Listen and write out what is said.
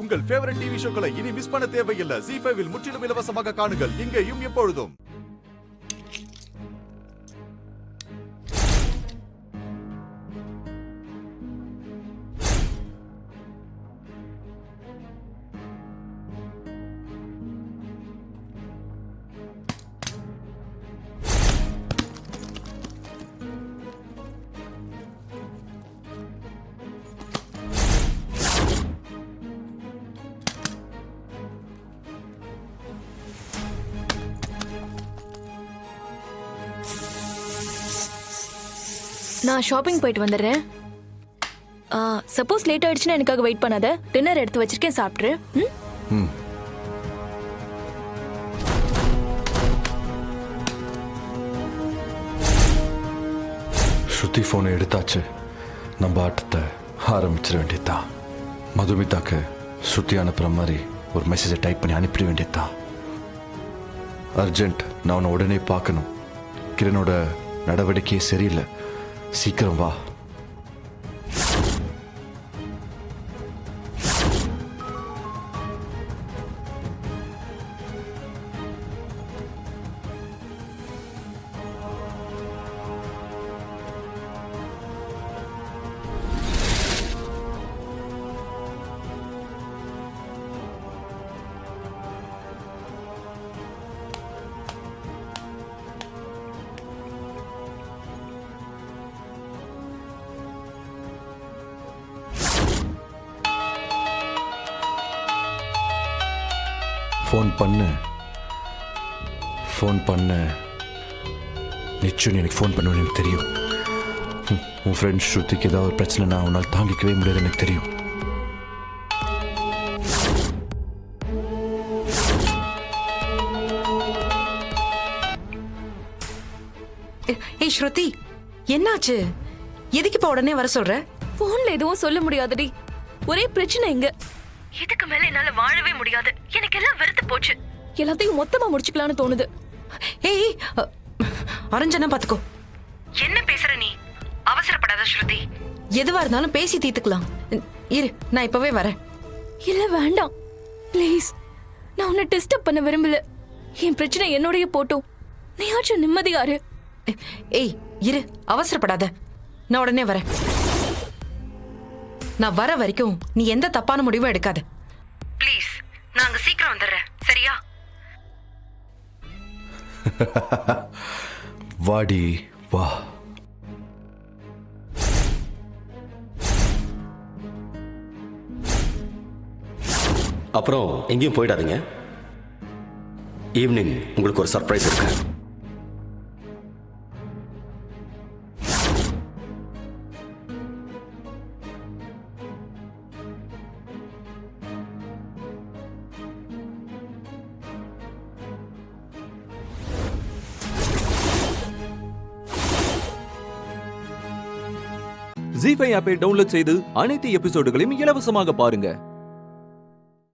உங்கள் favourite TV ஷோக்களை இனி miss பண்ண தேவையில்லை. ZEE5 இல் முற்றிலும் இலவசமாக காணுங்கள். இங்கேயும் எப்பொழுதும். நான் ஷாப்பிங் போயிட்டு வந்துடுறேன். சப்போஸ் லேட் ஆயிடுச்சுன்னா எனக்காக வெயிட் பண்ணாத. டின்னர் எடுத்து வச்சிருக்கேன், சாப்பிட்ரு. ஸ்ருதி ஃபோனை எடுத்தாச்சு. நம்ம ஆட்டத்தை ஆரம்பிச்சிட வேண்டியதுதான். மதுமிதாக்கு ஸ்ருதி அனுப்புகிற மாதிரி ஒரு மெசேஜை டைப் பண்ணி அனுப்பிட வேண்டியதுதான். அர்ஜென்ட், நான் அவனை உடனே பார்க்கணும். கிரனோட நடவடிக்கையே சரியில்லை. சீக்கிரம் வா. ஃபோன் பண்ண நிச்சயம் எனக்கு ஃபோன் பண்ணுவேன்னு எனக்கு தெரியும். உன் ஃப்ரெண்ட் ஸ்ருதிக்கு ஏதாவது ஒரு பிரச்சனைனா உன்னால் தாங்கிக்கவே முடியாது எனக்கு தெரியும். ஏய் ஸ்ருதி, என்னாச்சு? எதுக்கு இப்ப உடனே வர சொல்ற? போன்ல எதுவும் சொல்ல முடியாதுடி. ஒரே பிரச்சனை இங்க. இதுக்கு மேல என்னால வாழவே முடியாது. எனக்கு எல்லாம் வெறுத்து போச்சு. எல்லாத்தையும் மொத்தமா முடிச்சுக்கலாம்னு தோணுது. ஏய் அரஞ்சனா பாத்துக்கோ. என்ன பேசுற நீ? அவசரப்படாத ஸ்ருதி. எதுவா இருந்தாலும் பேசி தீர்த்துக்கலாம். இரு, நான் இப்பவே வரேன். இல்ல வேண்டாம் ப்ளீஸ். நான் உன்னை டிஸ்டர்ப் பண்ண விரும்பல. என் பிரச்சனை என்னோடய போட்டும். நீயாச்சும் நிம்மதியாரு. ஏய் இரு, அவசரப்படாத. நான் உடனே வரேன். நான் வர வரைக்கும் நீ எந்த தப்பான முடிவும் எடுக்காத. ப்ளீஸ், நாங்க சீக்கிரம் வந்துடுறேன், சரியா? வாடி வா. அப்புறம் எங்கேயும் போயிடாதீங்க. ஈவினிங் உங்களுக்கு ஒரு சர்ப்ரைஸ் இருக்கு. ZEE5 ஆப்பை டவுன்லோட் செய்து அனைத்து எபிசோடுகளையும் இலவசமாக பாருங்க.